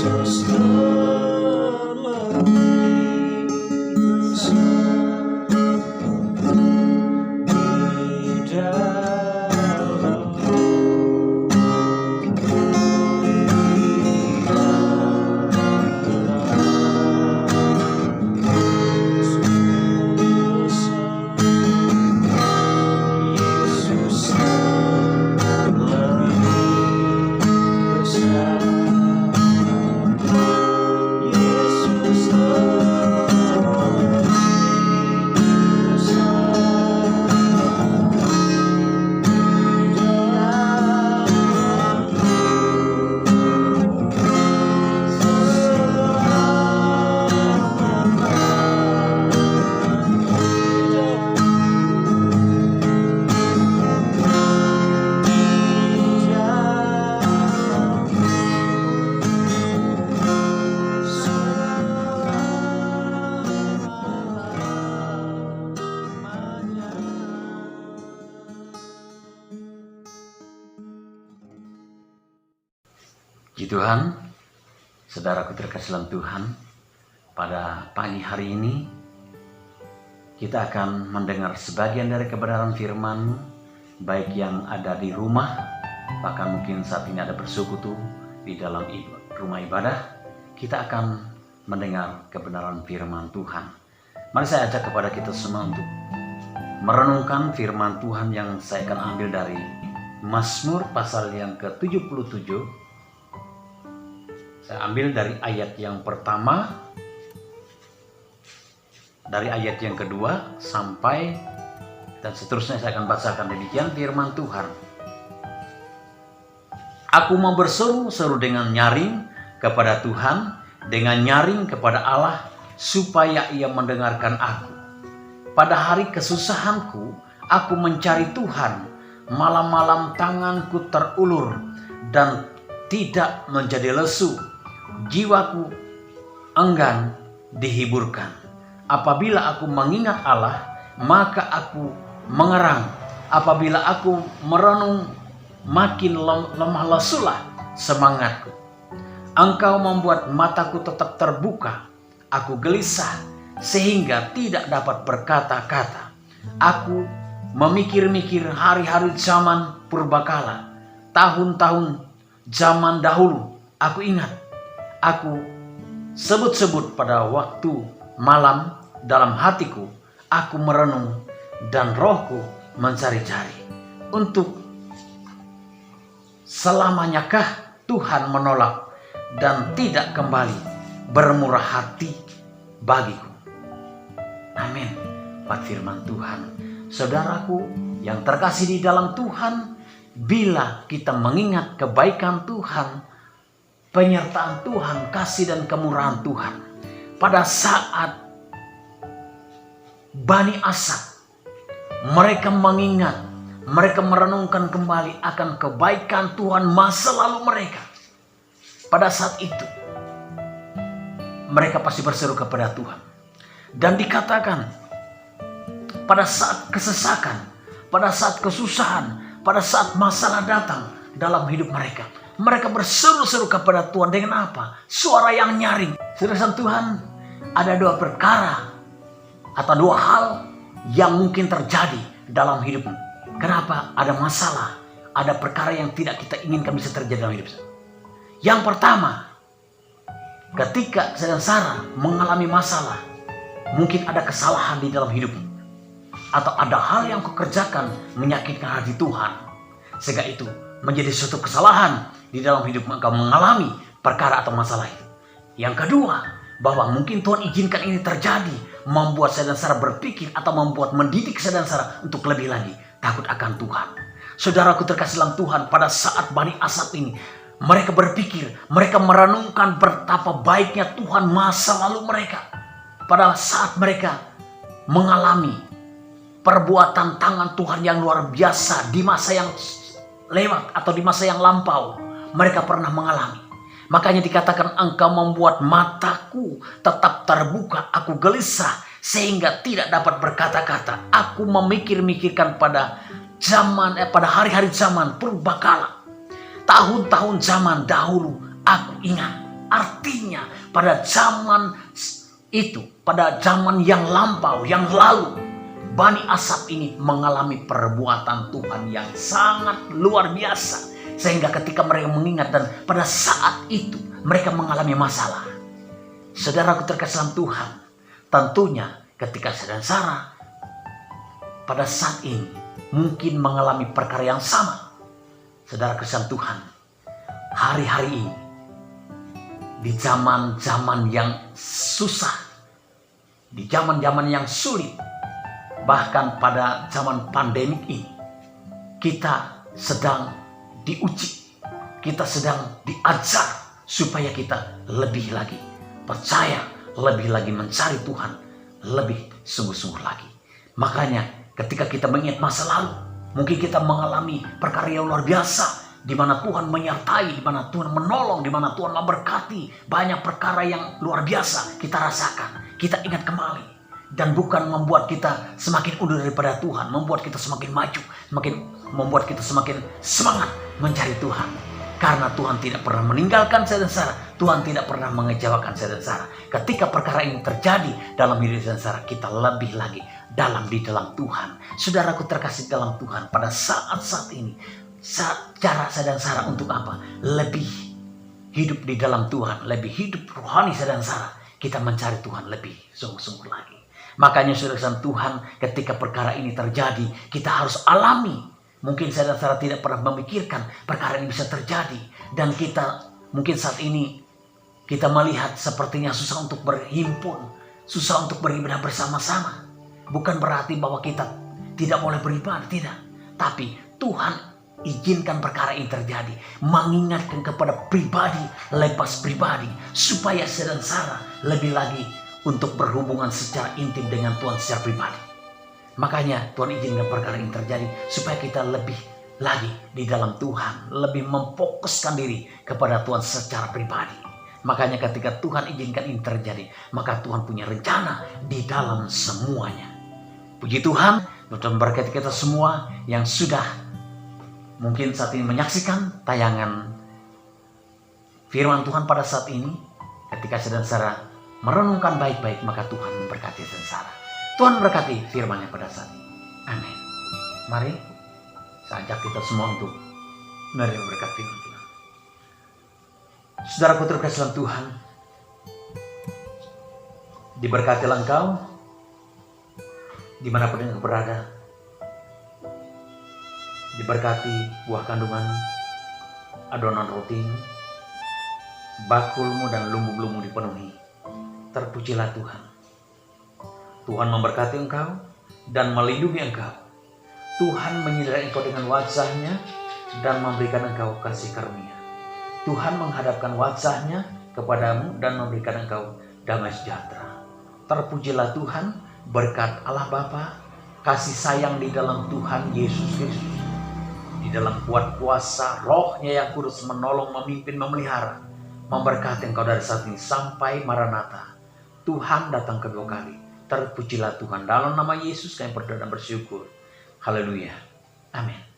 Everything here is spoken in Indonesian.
Yesus telah bersama di dalam Puji Tuhan, saudaraku terkasih dalam Tuhan, pada pagi hari ini kita akan mendengar sebagian dari kebenaran firman, baik yang ada di rumah, bahkan mungkin saat ini ada bersekutu di dalam rumah ibadah. Kita akan mendengar kebenaran firman Tuhan. Mari saya ajak kepada kita semua untuk merenungkan firman Tuhan yang saya akan ambil dari Mazmur pasal yang ke-77. Saya ambil dari ayat yang pertama, dari ayat yang kedua sampai dan seterusnya. Saya akan bacakan demikian firman Tuhan. Aku mau berseru-seru dengan nyaring kepada Tuhan, dengan nyaring kepada Allah, supaya Ia mendengarkan aku. Pada hari kesusahanku, aku mencari Tuhan. Malam-malam tanganku terulur dan tidak menjadi lesu. Jiwaku enggan dihiburkan. Apabila aku mengingat Allah, maka aku mengerang. Apabila aku merenung, makin lemah lesulah semangatku. Engkau membuat mataku tetap terbuka. Aku gelisah sehingga tidak dapat berkata-kata. Aku memikir-mikir hari-hari zaman purbakala, tahun-tahun zaman dahulu. Aku ingat, aku sebut-sebut pada waktu malam dalam hatiku. Aku merenung dan rohku mencari-cari. Untuk selamanyakah Tuhan menolak dan tidak kembali bermurah hati bagiku? Amin. Buat firman Tuhan. Saudaraku yang terkasih di dalam Tuhan, bila kita mengingat kebaikan Tuhan, penyertaan Tuhan, kasih dan kemurahan Tuhan, pada saat Bani Asad, mereka mengingat, mereka merenungkan kembali akan kebaikan Tuhan masa lalu mereka. Pada saat itu, mereka pasti berseru kepada Tuhan. Dan dikatakan, pada saat kesesakan, pada saat kesusahan, pada saat masalah datang dalam hidup mereka, mereka berseru-seru kepada Tuhan dengan apa? Suara yang nyaring. Saudara Tuhan, ada dua perkara atau dua hal yang mungkin terjadi dalam hidupmu. Kenapa? Ada masalah, ada perkara yang tidak kita inginkan bisa terjadi dalam hidup. Yang pertama, ketika saudara mengalami masalah, mungkin ada kesalahan di dalam hidupmu, atau ada hal yang kau kerjakan menyakitkan hati Tuhan, sehingga itu menjadi suatu kesalahan di dalam hidup engkau mengalami perkara atau masalah itu. Yang kedua, bahwa mungkin Tuhan izinkan ini terjadi, membuat saudara berpikir atau membuat mendidik saudara untuk lebih lagi takut akan Tuhan. Saudaraku terkasih dalam Tuhan, pada saat Bani Asad ini, mereka berpikir, mereka merenungkan betapa baiknya Tuhan masa lalu mereka. Pada saat mereka mengalami perbuatan tangan Tuhan yang luar biasa di masa yang lewat atau di masa yang lampau, mereka pernah mengalami. Makanya dikatakan, engkau membuat mataku tetap terbuka, aku gelisah sehingga tidak dapat berkata-kata. Aku memikir-mikirkan pada pada hari-hari zaman purbakala, tahun-tahun zaman dahulu. Aku ingat Artinya pada zaman itu, pada zaman yang lampau, yang lalu, Bani Asaf ini mengalami perbuatan Tuhan yang sangat luar biasa. Sehingga ketika mereka mengingat dan pada saat itu mereka mengalami masalah. Saudaraku terkasih dalam Tuhan, tentunya ketika saudara Sarah pada saat ini mungkin mengalami perkara yang sama. Saudara kasih Tuhan, hari-hari ini di zaman-zaman yang susah, di zaman-zaman yang sulit, bahkan pada zaman pandemik ini, kita sedang diuji, kita sedang diajar supaya kita lebih lagi percaya, lebih lagi mencari Tuhan, lebih sungguh-sungguh lagi. Makanya ketika kita mengingat masa lalu, mungkin kita mengalami perkara yang luar biasa, di mana Tuhan menyertai, di mana Tuhan menolong, di mana Tuhan memberkati. Banyak perkara yang luar biasa kita rasakan, kita ingat kembali. Dan bukan membuat kita semakin undur daripada Tuhan, membuat kita semakin maju, membuat kita semakin semangat mencari Tuhan. Karena Tuhan tidak pernah meninggalkan saya dan Sarah, Tuhan tidak pernah mengecewakan saya dan Sarah. Ketika perkara ini terjadi dalam hidup saya dan Sarah, kita lebih lagi di dalam Tuhan. Saudaraku terkasih dalam Tuhan, pada saat-saat ini, cara saya dan Sarah untuk apa? Lebih hidup di dalam Tuhan, lebih hidup rohani saya dan Sarah. Kita mencari Tuhan lebih sungguh-sungguh lagi. Makanya saudara Tuhan, ketika perkara ini terjadi, kita harus alami. Mungkin saya dan Sarah tidak pernah memikirkan perkara ini bisa terjadi. Dan kita mungkin saat ini kita melihat sepertinya susah untuk berhimpun, susah untuk beribadah bersama-sama. Bukan berarti bahwa kita tidak boleh beribadah, tidak. Tapi Tuhan izinkan perkara ini terjadi, mengingatkan kepada pribadi lepas pribadi, supaya saya dan Sarah lebih lagi untuk berhubungan secara intim dengan Tuhan secara pribadi. Makanya Tuhan izinkan perkara ini terjadi supaya kita lebih lagi di dalam Tuhan, lebih memfokuskan diri kepada Tuhan secara pribadi. Makanya ketika Tuhan izinkan ini terjadi, maka Tuhan punya rencana di dalam semuanya. Puji Tuhan, Tuhan berkati kita semua yang sudah mungkin saat ini menyaksikan tayangan firman Tuhan pada saat ini. Ketika saudara Sarah merenungkan baik-baik, maka Tuhan memberkati saudara Sarah. Tuhan berkati firman-Nya pada saat ini. Amin. Mari saya ajak kita semua untuk menerima berkat firman Tuhan. Saudaraku terkasih dalam Tuhan, diberkatilah engkau dimanapun engkau berada. Diberkati buah kandungan, adonan roti, bakulmu dan lumbu-lumbu dipenuhi. Terpujilah Tuhan. Tuhan memberkati engkau dan melindungi engkau. Tuhan menyinari engkau dengan wajah-Nya dan memberikan engkau kasih karunia. Tuhan menghadapkan wajah-Nya kepadamu dan memberikan engkau damai sejahtera. Terpujilah Tuhan, berkat Allah Bapa, kasih sayang di dalam Tuhan Yesus Kristus, di dalam kuat kuasa Roh-Nya yang kudus menolong, memimpin, memelihara, memberkati engkau dari saat ini sampai Maranatha. Tuhan datang kedua kali. Terpujilah Tuhan. Dalam nama Yesus kami berdoa dan bersyukur. Haleluya. Amin.